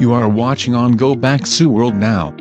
You are watching on Go Back Sue World now.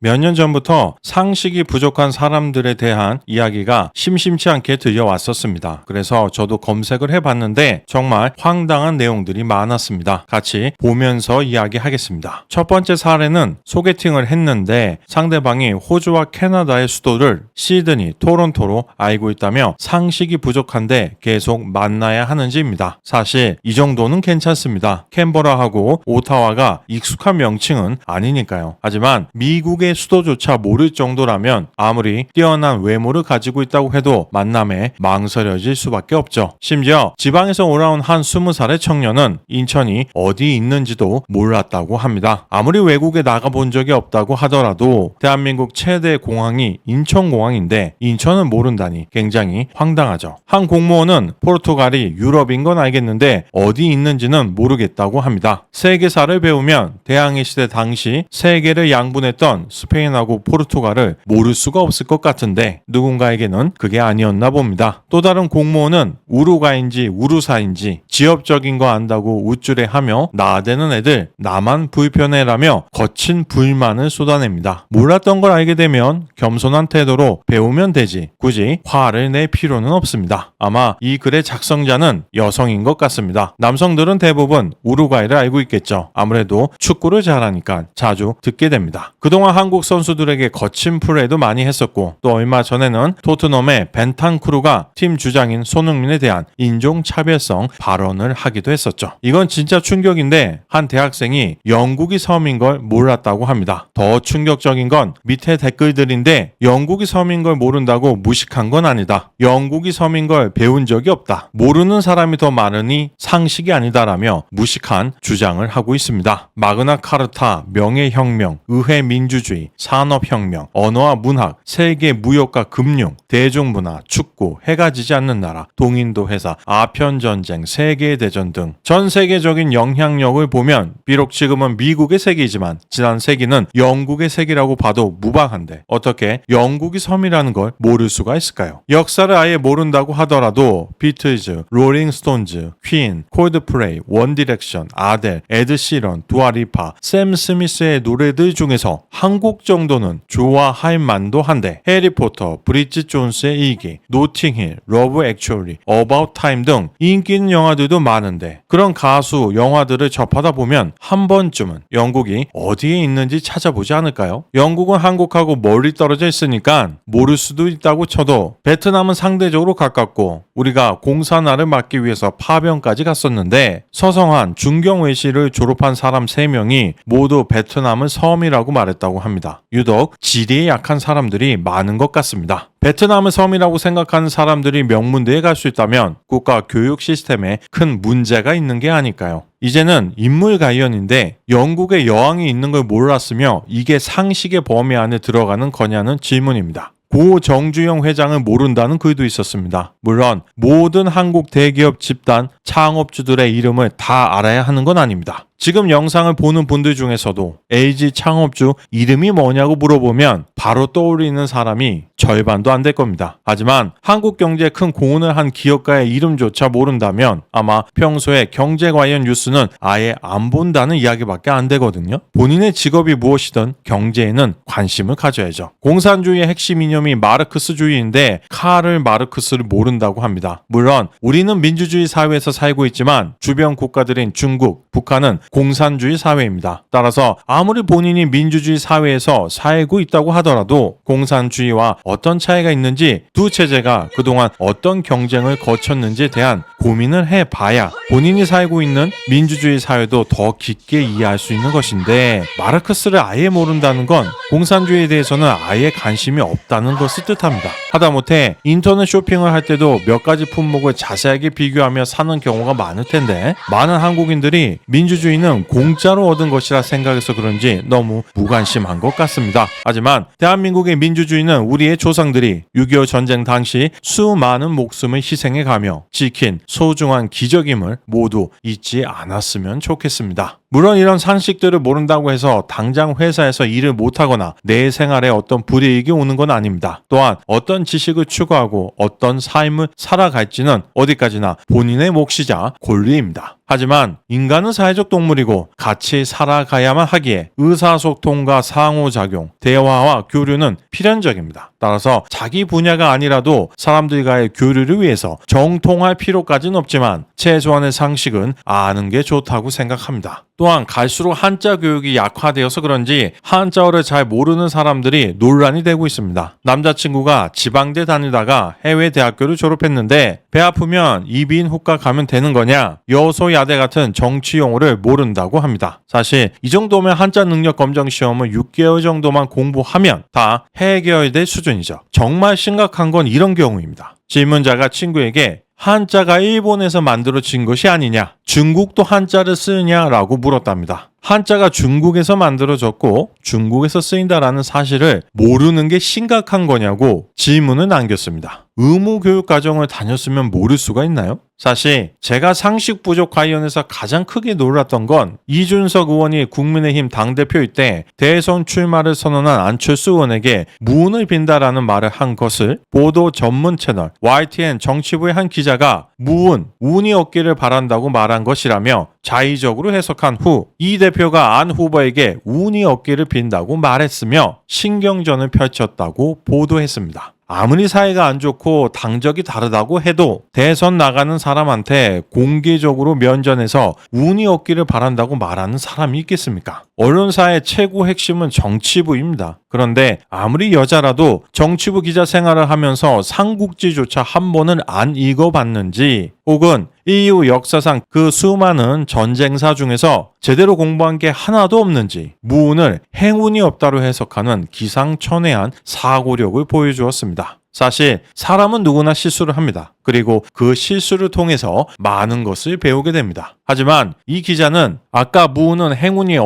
몇 년 전부터 상식이 부족한 사람들에 대한 이야기가 심심치 않게 들려왔었습니다. 그래서 저도 검색을 해봤는데 정말 황당한 내용들이 많았습니다. 같이 보면서 이야기하겠습니다. 첫 번째 사례는 소개팅을 했는데 상대방이 호주와 캐나다의 수도를 시드니, 토론토로 알고 있다며 상식이 부족한데 계속 만나야 하는지입니다. 사실 이 정도는 괜찮습니다. 캔버라하고 오타와가 익숙한 명칭은 아니니까요. 하지만 미국의 수도조차 모를 정도라면 아무리 뛰어난 외모를 가지고 있다고 해도 만남에 망설여질 수밖에 없죠. 심지어 지방에서 올라온 한 20살의 청년은 인천이 어디 있는지도 몰랐다고 합니다. 아무리 외국에 나가본 적이 없다고 하더라도 대한민국 최대 공항이 인천공항인데 인천은 모른다니 굉장히 황당하죠. 한 공무원은 포르투갈이 유럽인 건 알겠는데 어디 있는지는 모르겠다고 합니다. 세계사를 배우면 대항해 시대 당시 세계를 양분했던 스페인하고 포르투갈을 모를 수가 없을 것 같은데 누군가에게는 그게 아니었나 봅니다. 또 다른 공무원은 우루과인지 우루사인지 지역적인 거 안다고 우쭐해하며 나대는 애들 나만 불편해라며 거친 불만을 쏟아냅니다. 몰랐던 걸 알게 되면 겸손한 태도로 배우면 되지 굳이 화를 낼 필요는 없습니다. 아마 이 글의 작성자는 여성인 것 같습니다. 남성들은 대부분 우루과이를 알고 있겠죠. 아무래도 축구를 잘하니까 자주 듣게 됩니다. 그동안 한국 선수들에게 거친 플레이도 많이 했었고 또 얼마 전에는 토트넘의 벤탄쿠르가 팀 주장인 손흥민에 대한 인종차별성 발언을 하기도 했었죠. 이건 진짜 충격인데 한 대학생이 영국이 섬인 걸 몰랐다고 합니다. 더 충격적인 건 밑에 댓글들인데 영국이 섬인 걸 모른다고 무식한 건 아니다. 영국이 섬인 걸 배운 적이 없다. 모르는 사람이 더 많으니 상식이 아니다라며 무식한 주장을 하고 있습니다. 마그나 카르타, 명예혁명, 의회민주주의, 산업혁명, 언어와 문학, 세계 무역과 금융, 대중문화, 축구, 해가 지지 않는 나라, 동인도 회사, 아편전쟁, 세계대전 등 전 세계적인 영향력을 보면 비록 지금은 미국의 세계이지만 지난 세기는 영국의 세계라고 봐도 무방한데 어떻게 영국이 섬이라는 걸 모를 수가 있을까요? 역사를 아예 모른다고 하더라도 비틀즈, 롤링스톤즈, 퀸, 콜드플레이, 원디렉션, 아델, 에드 시런, 두아리파, 샘 스미스의 노래들 중에서 한국 정도는 좋아할 만도 한데 해리포터, 브리짓 존스의 일기, 노팅힐, 러브 액츄얼리, 어바웃 타임 등 인기 있는 영화들도 많은데 그런 가수, 영화들을 접하다 보면 한 번쯤은 영국이 어디에 있는지 찾아보지 않을까요? 영국은 한국하고 멀리 떨어져 있으니까 모를 수도 있다고 쳐도 베트남은 상대적으로 가깝고 우리가 공산화를 막기 위해서 파병까지 갔었는데 서성한 중경외시를 졸업한 사람 3명이 모두 베트남은 섬이라고 말했다고 합니다. 유독 지리에 약한 사람들이 많은 것 같습니다. 베트남을 섬이라고 생각하는 사람들이 명문대에 갈 수 있다면 국가 교육 시스템에 큰 문제가 있는 게 아닐까요? 이제는 인물 관련인데 영국에 여왕이 있는 걸 몰랐으며 이게 상식의 범위 안에 들어가는 거냐는 질문입니다. 고 정주영 회장을 모른다는 글도 있었습니다. 물론 모든 한국 대기업 집단 창업주들의 이름을 다 알아야 하는 건 아닙니다. 지금 영상을 보는 분들 중에서도 LG 창업주 이름이 뭐냐고 물어보면 바로 떠오르는 사람이 절반도 안 될 겁니다. 하지만 한국 경제에 큰 공헌을 한 기업가의 이름조차 모른다면 아마 평소에 경제 관련 뉴스는 아예 안 본다는 이야기밖에 안 되거든요. 본인의 직업이 무엇이든 경제에는 관심을 가져야죠. 공산주의의 핵심 이념이 마르크스주의인데 카를 마르크스를 모른다고 합니다. 물론 우리는 민주주의 사회에서 살고 있지만 주변 국가들인 중국, 북한은 공산주의 사회입니다. 따라서 아무리 본인이 민주주의 사회에서 살고 있다고 하더라도 공산주의와 어떤 차이가 있는지 두 체제가 그동안 어떤 경쟁을 거쳤는지에 대한 고민을 해봐야 본인이 살고 있는 민주주의 사회도 더 깊게 이해할 수 있는 것인데 마르크스를 아예 모른다는 건 공산주의에 대해서는 아예 관심이 없다는 것을 뜻합니다. 하다못해 인터넷 쇼핑을 할 때도 몇 가지 품목을 자세하게 비교하며 사는 경우가 많을 텐데 많은 한국인들이 민주주의는 공짜로 얻은 것이라 생각해서 그런지 너무 무관심한 것 같습니다. 하지만 대한민국의 민주주의는 우리의 조상들이 6.25 전쟁 당시 수많은 목숨을 희생해가며 지킨 소중한 기적임을 모두 잊지 않았으면 좋겠습니다. 물론 이런 상식들을 모른다고 해서 당장 회사에서 일을 못하거나 내 생활에 어떤 불이익이 오는 건 아닙니다. 또한 어떤 지식을 추구하고 어떤 삶을 살아갈지는 어디까지나 본인의 몫이자 권리입니다. 하지만 인간은 사회적 동물이고 같이 살아가야만 하기에 의사소통과 상호작용, 대화와 교류는 필연적입니다. 따라서 자기 분야가 아니라도 사람들과의 교류를 위해서 정통할 필요까지는 없지만 최소한의 상식은 아는 게 좋다고 생각합니다. 또한 갈수록 한자 교육이 약화되어서 그런지 한자어를 잘 모르는 사람들이 논란이 되고 있습니다. 남자친구가 지방대 다니다가 해외 대학교를 졸업했는데 배 아프면 이비인 후과 가면 되는 거냐? 여소 야대 같은 정치 용어를 모른다고 합니다. 사실 이 정도면 한자 능력 검정 시험을 6개월 정도만 공부하면 다 해결될 수준이죠. 정말 심각한 건 이런 경우입니다. 질문자가 친구에게 한자가 일본에서 만들어진 것이 아니냐, 중국도 한자를 쓰느냐라고 물었답니다. 한자가 중국에서 만들어졌고 중국에서 쓰인다라는 사실을 모르는 게 심각한 거냐고 질문을 남겼습니다. 의무교육과정을 다녔으면 모를 수가 있나요? 사실 제가 상식 부족 관련해서 가장 크게 놀랐던 건 이준석 의원이 국민의힘 당대표일 때 대선 출마를 선언한 안철수 의원에게 무운을 빈다라는 말을 한 것을 보도 전문 채널 YTN 정치부의 한 기자가 무운, 운이 없기를 바란다고 말한 것이라며 자의적으로 해석한 후 이 대표가 안 후보에게 운이 없기를 빈다고 말했으며 신경전을 펼쳤다고 보도했습니다. 아무리 사이가 안 좋고 당적이 다르다고 해도 대선 나가는 사람한테 공개적으로 면전에서 운이 없기를 바란다고 말하는 사람이 있겠습니까? 언론사의 최고 핵심은 정치부입니다. 그런데 아무리 여자라도 정치부 기자 생활을 하면서 삼국지조차 한 번은 안 읽어봤는지 혹은 인류 역사상 그 수많은 전쟁사 중에서 제대로 공부한 게 하나도 없는지 무운을 행운이 없다로 해석하는 기상천외한 사고력을 보여주었습니다. 사실 사람은 누구나 실수를 합니다. 그리고 그 실수를 통해서 많은 것을 배우게 됩니다. 하지만 이 기자는 아까 무운은 행운이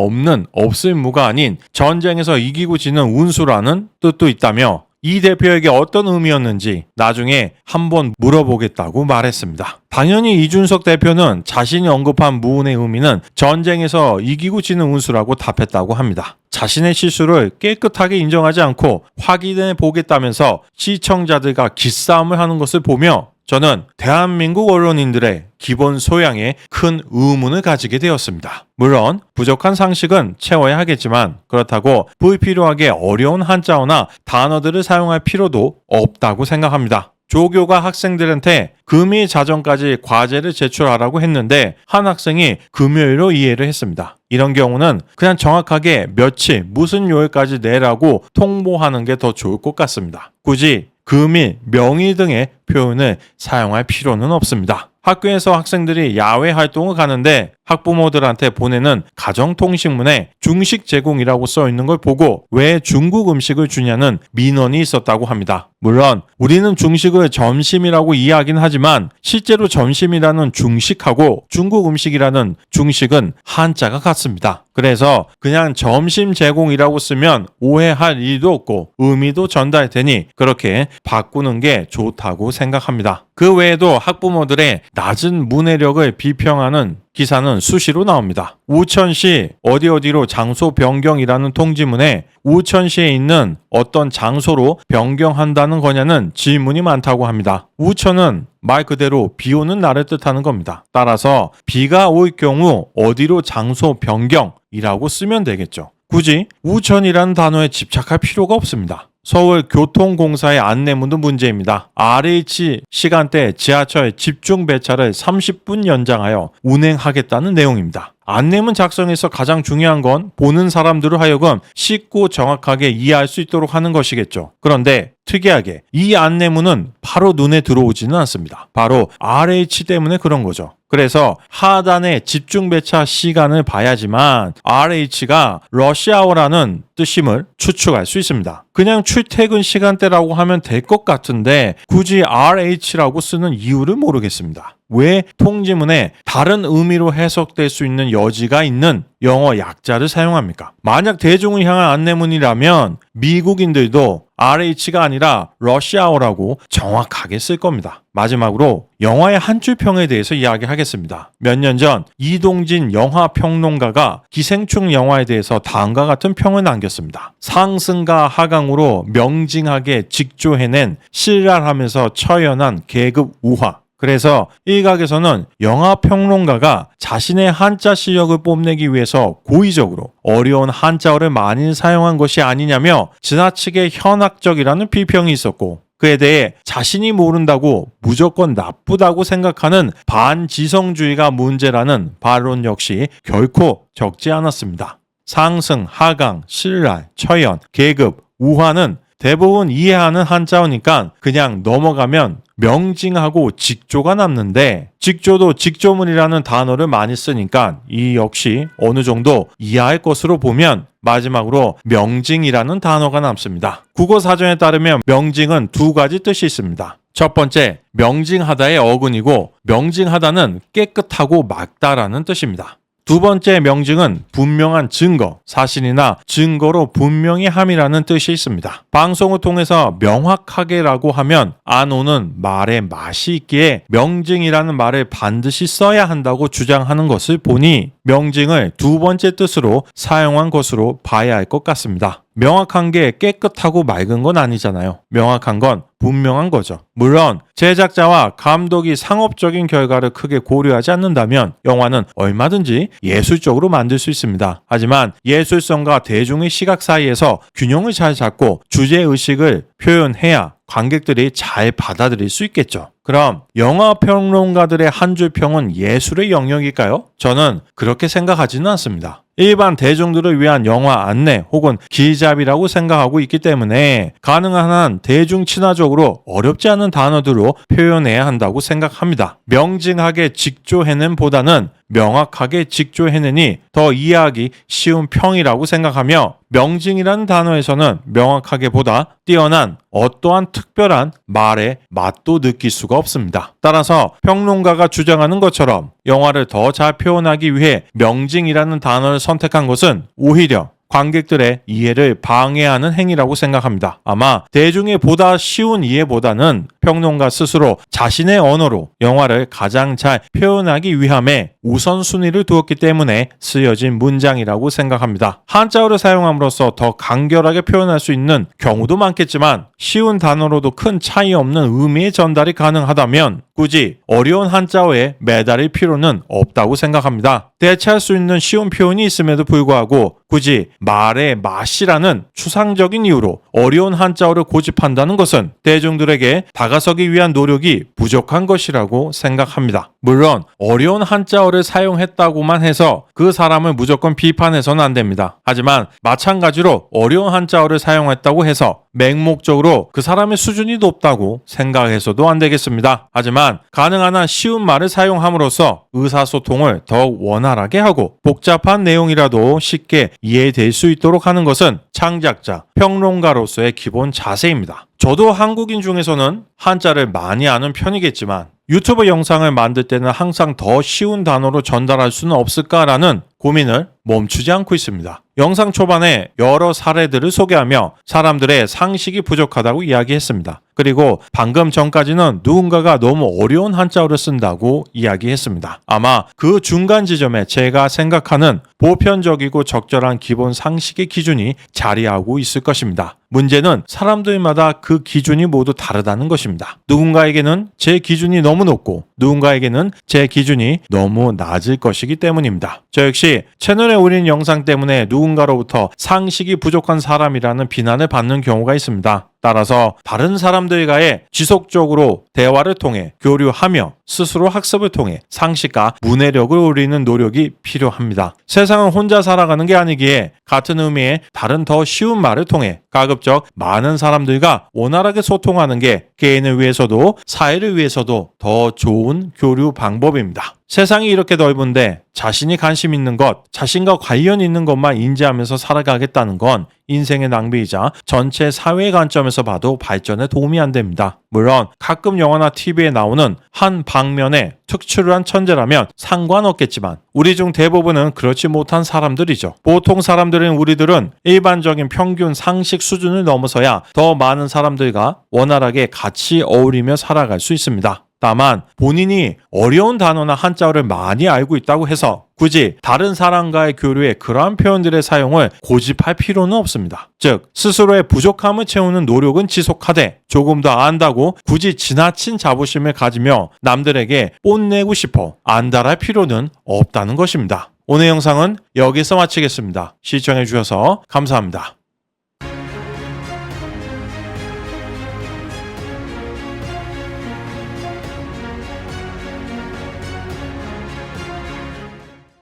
없을 무가 아닌 전쟁에서 이기고 지는 운수라는 뜻도 있다며 이 대표에게 어떤 의미였는지 나중에 한번 물어보겠다고 말했습니다. 당연히 이준석 대표는 자신이 언급한 무운의 의미는 전쟁에서 이기고 지는 운수라고 답했다고 합니다. 자신의 실수를 깨끗하게 인정하지 않고 확인해 보겠다면서 시청자들과 기싸움을 하는 것을 보며 저는 대한민국 언론인들의 기본 소양에 큰 의문을 가지게 되었습니다. 물론 부족한 상식은 채워야 하겠지만 그렇다고 불필요하게 어려운 한자어나 단어들을 사용할 필요도 없다고 생각합니다. 조교가 학생들한테 금일 자정까지 과제를 제출하라고 했는데 한 학생이 금요일로 이해를 했습니다. 이런 경우는 그냥 정확하게 며칠 무슨 요일까지 내라고 통보하는 게 더 좋을 것 같습니다. 굳이 금일, 명일 등의 표현을 사용할 필요는 없습니다. 학교에서 학생들이 야외 활동을 가는데 학부모들한테 보내는 가정통신문에 중식 제공이라고 써 있는 걸 보고 왜 중국 음식을 주냐는 민원이 있었다고 합니다. 물론 우리는 중식을 점심이라고 이해하긴 하지만 실제로 점심이라는 중식하고 중국 음식이라는 중식은 한자가 같습니다. 그래서 그냥 점심 제공이라고 쓰면 오해할 일도 없고 의미도 전달되니 그렇게 바꾸는 게 좋다고 생각합니다. 그 외에도 학부모들의 낮은 문해력을 비평하는 기사는 수시로 나옵니다. 우천시 어디로 장소 변경이라는 통지문에 우천시에 있는 어떤 장소로 변경한다는 거냐는 질문이 많다고 합니다. 우천은 말 그대로 비 오는 날을 뜻하는 겁니다. 따라서 비가 올 경우 어디로 장소 변경이라고 쓰면 되겠죠. 굳이 우천이라는 단어에 집착할 필요가 없습니다. 서울교통공사의 안내문도 문제입니다. RH 시간대 지하철 집중 배차를 30분 연장하여 운행하겠다는 내용입니다. 안내문 작성에서 가장 중요한 건 보는 사람들을 하여금 쉽고 정확하게 이해할 수 있도록 하는 것이겠죠. 그런데 특이하게 이 안내문은 바로 눈에 들어오지는 않습니다. 바로 RH 때문에 그런 거죠. 그래서 하단의 집중 배차 시간을 봐야지만 RH가 러시아어라는 뜻임을 추측할 수 있습니다. 그냥 출퇴근 시간대라고 하면 될 것 같은데 굳이 RH라고 쓰는 이유를 모르겠습니다. 왜 통지문에 다른 의미로 해석될 수 있는 여지가 있는 영어 약자를 사용합니까? 만약 대중을 향한 안내문이라면 미국인들도 RH가 아니라 러시아어라고 정확하게 쓸 겁니다. 마지막으로 영화의 한 줄 평에 대해서 이야기하겠습니다. 몇 년 전 이동진 영화평론가가 기생충 영화에 대해서 다음과 같은 평을 남겼습니다. 상승과 하강으로 명징하게 직조해낸 신랄하면서 처연한 계급 우화. 그래서 일각에서는 영화평론가가 자신의 한자 실력을 뽐내기 위해서 고의적으로 어려운 한자어를 많이 사용한 것이 아니냐며 지나치게 현학적이라는 비평이 있었고, 그에 대해 자신이 모른다고 무조건 나쁘다고 생각하는 반지성주의가 문제라는 반론 역시 결코 적지 않았습니다. 상승, 하강, 신랄, 처연, 계급, 우화는 대부분 이해하는 한자어니까 그냥 넘어가면 명징하고 직조가 남는데, 직조도 직조문이라는 단어를 많이 쓰니까 이 역시 어느 정도 이해할 것으로 보면 마지막으로 명징이라는 단어가 남습니다. 국어사전에 따르면 명징은 두 가지 뜻이 있습니다. 첫 번째, 명징하다의 어근이고, 명징하다는 깨끗하고 맑다라는 뜻입니다. 두 번째 명징은 분명한 증거, 사실이나 증거로 분명히 함이라는 뜻이 있습니다. 방송을 통해서 명확하게라고 하면 안 오는 말에 맛이 있기에 명징이라는 말을 반드시 써야 한다고 주장하는 것을 보니 명징을 두 번째 뜻으로 사용한 것으로 봐야 할 것 같습니다. 명확한 게 깨끗하고 맑은 건 아니잖아요. 명확한 건 분명한 거죠. 물론 제작자와 감독이 상업적인 결과를 크게 고려하지 않는다면 영화는 얼마든지 예술적으로 만들 수 있습니다. 하지만 예술성과 대중의 시각 사이에서 균형을 잘 잡고 주제의식을 표현해야 관객들이 잘 받아들일 수 있겠죠. 그럼 영화 평론가들의 한 줄 평은 예술의 영역일까요? 저는 그렇게 생각하지는 않습니다. 일반 대중들을 위한 영화 안내 혹은 길잡이라고 생각하고 있기 때문에 가능한 한 대중 친화적으로 어렵지 않은 단어들로 표현해야 한다고 생각합니다. 명징하게 직조해냄 보다는 명확하게 직조해내니 더 이해하기 쉬운 평이라고 생각하며, 명징이라는 단어에서는 명확하게 보다 뛰어난 어떠한 특별한 말의 맛도 느낄 수가 없습니다. 따라서 평론가가 주장하는 것처럼 영화를 더 잘 표현하기 위해 명징이라는 단어를 선택한 것은 오히려 관객들의 이해를 방해하는 행위라고 생각합니다. 아마 대중의 보다 쉬운 이해보다는 평론가 스스로 자신의 언어로 영화를 가장 잘 표현하기 위함에 우선순위를 두었기 때문에 쓰여진 문장이라고 생각합니다. 한자어를 사용함으로써 더 간결하게 표현할 수 있는 경우도 많겠지만 쉬운 단어로도 큰 차이 없는 의미의 전달이 가능하다면 굳이 어려운 한자어에 매달릴 필요는 없다고 생각합니다. 대체할 수 있는 쉬운 표현이 있음에도 불구하고 굳이 말의 맛이라는 추상적인 이유로 어려운 한자어를 고집한다는 것은 대중들에게 다가서기 위한 노력이 부족한 것이라고 생각합니다. 물론 어려운 한자어를 사용했다고만 해서 그 사람을 무조건 비판해서는 안 됩니다. 하지만 마찬가지로 어려운 한자어를 사용했다고 해서 맹목적으로 그 사람의 수준이 높다고 생각해서도 안 되겠습니다. 하지만 가능한 한 쉬운 말을 사용함으로써 의사소통을 더욱 원활하게 하고 복잡한 내용이라도 쉽게 이해될 수 있도록 하는 것은 창작자, 평론가로서의 기본 자세입니다. 저도 한국인 중에서는 한자를 많이 아는 편이겠지만 유튜브 영상을 만들 때는 항상 더 쉬운 단어로 전달할 수는 없을까라는 고민을 멈추지 않고 있습니다. 영상 초반에 여러 사례들을 소개하며 사람들의 상식이 부족하다고 이야기했습니다. 그리고 방금 전까지는 누군가가 너무 어려운 한자어를 쓴다고 이야기했습니다. 아마 그 중간 지점에 제가 생각하는 보편적이고 적절한 기본 상식의 기준이 자리하고 있을 것입니다. 문제는 사람들마다 그 기준이 모두 다르다는 것입니다. 누군가에게는 제 기준이 너무 높고 누군가에게는 제 기준이 너무 낮을 것이기 때문입니다. 저 역시 채널에 올린 영상 때문에 누군가로부터 상식이 부족한 사람이라는 비난을 받는 경우가 있습니다. 따라서 다른 사람들과의 지속적으로 대화를 통해 교류하며 스스로 학습을 통해 상식과 문해력을 올리는 노력이 필요합니다. 세상은 혼자 살아가는 게 아니기에 같은 의미의 다른 더 쉬운 말을 통해 가급적 많은 사람들과 원활하게 소통하는 게 개인을 위해서도 사회를 위해서도 더 좋은 교류 방법입니다. 세상이 이렇게 넓은데 자신이 관심 있는 것, 자신과 관련 있는 것만 인지하면서 살아가겠다는 건 인생의 낭비이자 전체 사회의 관점에서 봐도 발전에 도움이 안 됩니다. 물론 가끔 영화나 TV에 나오는 한 방면에 특출한 천재라면 상관없겠지만 우리 중 대부분은 그렇지 못한 사람들이죠. 보통 사람들인 우리들은 일반적인 평균 상식 수준을 넘어서야 더 많은 사람들과 원활하게 같이 어울리며 살아갈 수 있습니다. 다만 본인이 어려운 단어나 한자어를 많이 알고 있다고 해서 굳이 다른 사람과의 교류에 그러한 표현들의 사용을 고집할 필요는 없습니다. 즉 스스로의 부족함을 채우는 노력은 지속하되 조금 더 안다고 굳이 지나친 자부심을 가지며 남들에게 뽐내고 싶어 안달할 필요는 없다는 것입니다. 오늘 영상은 여기서 마치겠습니다. 시청해 주셔서 감사합니다.